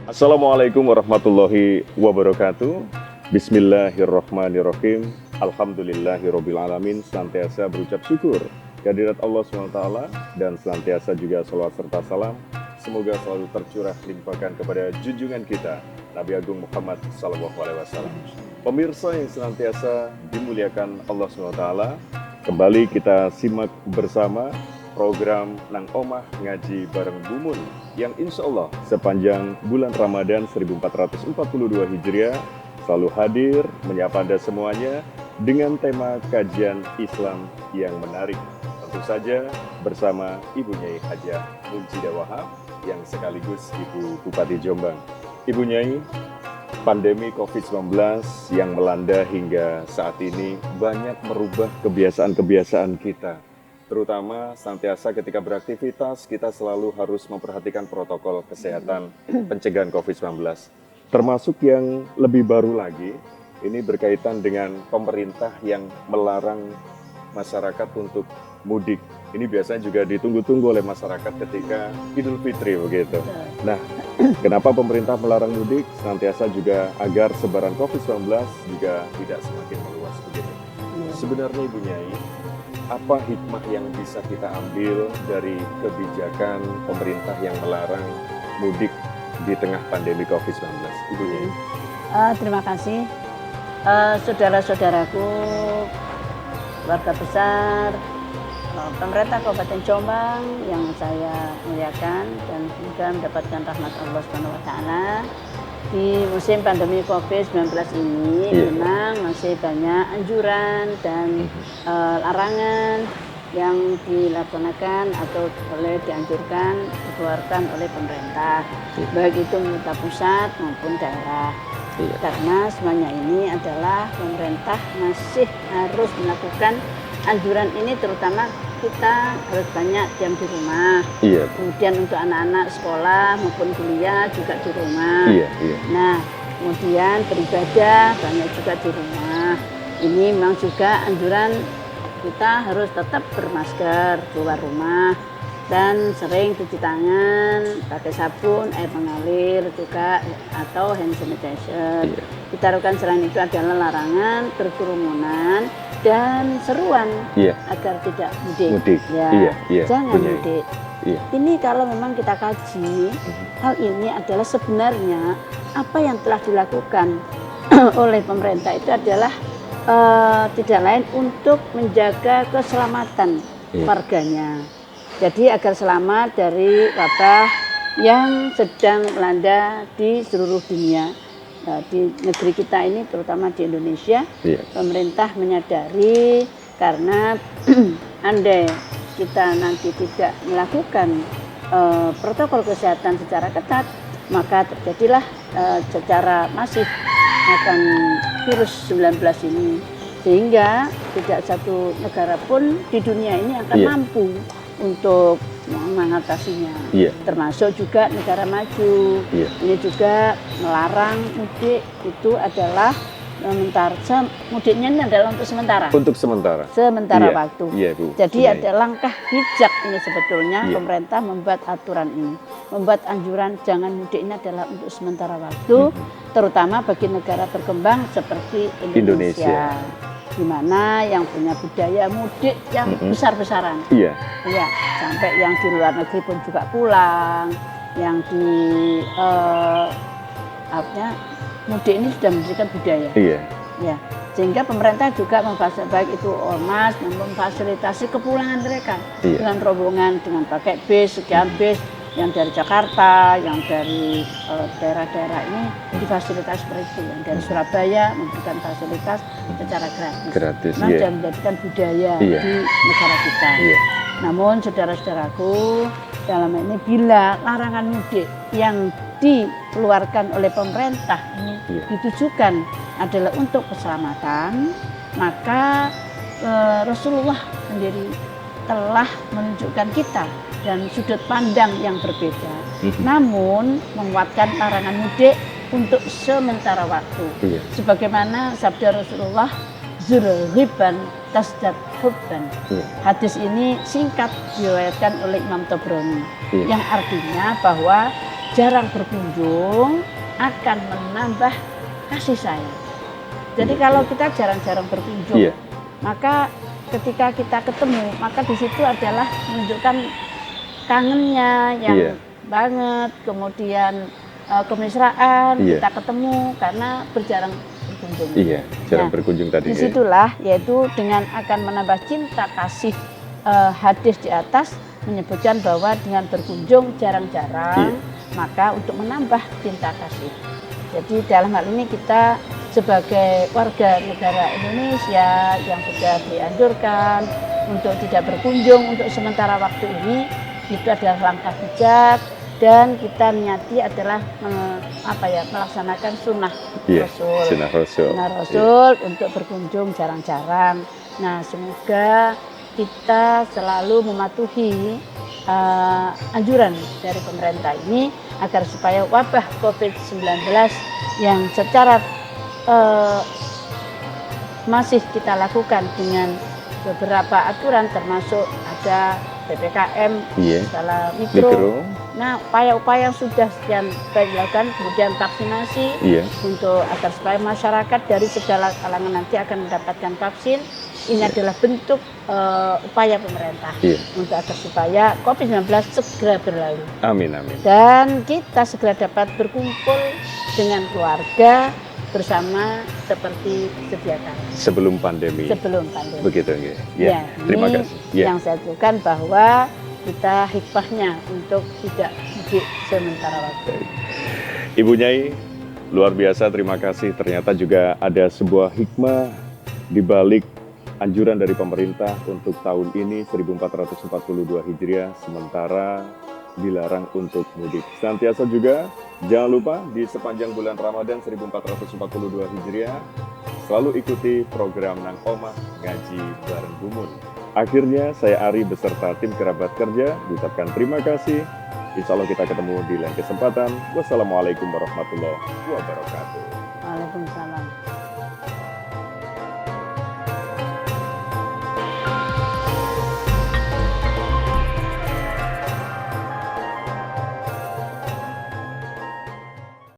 Assalamualaikum warahmatullahi wabarakatuh. Bismillahirrahmanirrahim. Alhamdulillahirabbil alamin. Senantiasa berucap syukur kehadirat Allah SWT dan senantiasa juga salawat serta salam semoga selalu tercurah limpahkan kepada junjungan kita Nabi Agung Muhammad SAW. Pemirsa yang senantiasa dimuliakan Allah SWT, kembali kita simak bersama program Nang Omah Ngaji Bareng Bumun yang insya Allah sepanjang bulan Ramadan 1442 Hijriah selalu hadir menyapa Anda semuanya dengan tema kajian Islam yang menarik. Tentu saja bersama Ibu Nyai Hajah Munjidah Wahab yang sekaligus Ibu Bupati Jombang. Ibu Nyai, pandemi COVID-19 yang melanda hingga saat ini banyak merubah kebiasaan-kebiasaan kita. Terutama senantiasa ketika beraktivitas kita selalu harus memperhatikan protokol kesehatan pencegahan COVID-19. Termasuk yang lebih baru lagi, ini berkaitan dengan pemerintah yang melarang masyarakat untuk mudik. Ini biasanya juga ditunggu-tunggu oleh masyarakat ketika Idul Fitri begitu. Nah, kenapa pemerintah melarang mudik? Senantiasa juga agar sebaran COVID-19 juga tidak semakin meluas begitu. Sebenarnya Ibu Nyai, apa hikmah yang bisa kita ambil dari kebijakan pemerintah yang melarang mudik di tengah pandemi COVID-19? Ibu Nyai. Terima kasih. Saudara-saudaraku, keluarga besar, pemerintah Kabupaten Jombang yang saya muliakan dan juga mendapatkan rahmat Allah SWT. Di musim pandemi COVID-19 ini memang masih banyak anjuran dan larangan yang dilaksanakan atau dianjurkan dikeluarkan oleh pemerintah, baik itu pemerintah pusat maupun daerah. Karena semuanya ini adalah pemerintah masih harus melakukan anjuran ini, terutama kita harus banyak diam di rumah. Kemudian untuk anak-anak sekolah maupun kuliah juga di rumah. Nah, kemudian beribadah banyak juga di rumah. Ini memang juga anjuran kita harus tetap bermasker keluar rumah dan sering cuci tangan pakai sabun, air mengalir juga atau hand sanitizer. Kita lakukan selain itu adalah larangan berkerumunan dan seruan agar tidak mudik. Jangan mudik. Ini kalau memang kita kaji, hal ini adalah sebenarnya apa yang telah dilakukan oleh pemerintah itu adalah tidak lain untuk menjaga keselamatan warganya. Jadi agar selamat dari wabah yang sedang melanda di seluruh dunia. Di negeri kita ini terutama di Indonesia, pemerintah menyadari karena andai kita nanti tidak melakukan protokol kesehatan secara ketat, maka terjadilah secara masif akan virus 19 ini, sehingga tidak satu negara pun di dunia ini akan mampu untuk mengatasinya, termasuk juga negara maju. Ini juga melarang mudik itu adalah mudiknya ini adalah untuk sementara. Untuk sementara. Sementara waktu. Bu. Jadi ada langkah bijak ini sebetulnya pemerintah membuat aturan ini, membuat anjuran jangan mudik ini adalah untuk sementara waktu, terutama bagi negara berkembang seperti Indonesia. Di mana yang punya budaya mudik yang besar-besaran. Sampai yang di luar negeri pun juga pulang. Yang di mudik ini sudah menjadikan budaya. Sehingga pemerintah juga baik itu ormas memfasilitasi kepulangan mereka dengan rombongan, dengan pakai bis, sekian bis yang dari Jakarta, yang dari daerah-daerah ini difasilitasi seperti itu. Yang dari Surabaya memberikan fasilitas secara gratis. Dan menjadikan budaya di negara kita. Namun saudara-saudaraku, dalam ini bila larangan mudik yang dikeluarkan oleh pemerintah ini ditujukan adalah untuk keselamatan, maka Rasulullah sendiri telah menunjukkan kita dan sudut pandang yang berbeda. Namun menguatkan larangan mudik untuk sementara waktu. Sebagaimana sabda Rasulullah, zurghiban tasdad hubban. Hadis ini singkat diriwayatkan oleh Imam Tabrani, yang artinya bahwa jarang berkunjung akan menambah kasih sayang. Jadi kalau kita jarang-jarang berkunjung, Iya. maka ketika kita ketemu, maka di situ adalah menunjukkan kangennya yang Iya. banget, kemudian kemesraan, Iya. kita ketemu karena berjarang berkunjung. Iya, jarang Nah, berkunjung tadi. Ya. disitulah yaitu dengan akan menambah cinta kasih, hadis di atas menyebutkan bahwa dengan berkunjung jarang-jarang, maka untuk menambah cinta kasih. Jadi dalam hal ini kita sebagai warga negara Indonesia yang sudah dianjurkan untuk tidak berkunjung untuk sementara waktu ini, itu adalah langkah bijak dan kita niati adalah melaksanakan sunnah Rasul. Sunnah Rasul. Sunnah Rasul untuk berkunjung jarang-jarang. Nah, semoga kita selalu mematuhi anjuran dari pemerintah ini agar supaya wabah COVID-19 yang secara masih kita lakukan dengan beberapa aturan termasuk ada PPKM skala mikro. Nah, upaya-upaya yang sudah sekian baik dilakukan, kemudian vaksinasi untuk agar supaya masyarakat dari segala kalangan nanti akan mendapatkan vaksin. Ini adalah bentuk upaya pemerintah untuk agar supaya COVID-19 segera berlalu. Amin, amin. Dan kita segera dapat berkumpul dengan keluarga bersama seperti sedia kala. Sebelum pandemi. Sebelum pandemi. Begitu, ya. Terima kasih. Yang saya lakukan bahwa kita hikmahnya untuk tidak mudik sementara waktu. Ibu Nyai, luar biasa, terima kasih. Ternyata juga ada sebuah hikmah di balik anjuran dari pemerintah untuk tahun ini 1442 Hijriah, sementara dilarang untuk mudik. Senantiasa juga jangan lupa di sepanjang bulan Ramadan 1442 Hijriah selalu ikuti program Nang Omah Ngaji Bareng Bumun. Akhirnya saya Ari beserta tim kerabat kerja mengucapkan terima kasih. Insya Allah kita ketemu di lain kesempatan. Wassalamualaikum warahmatullahi wabarakatuh.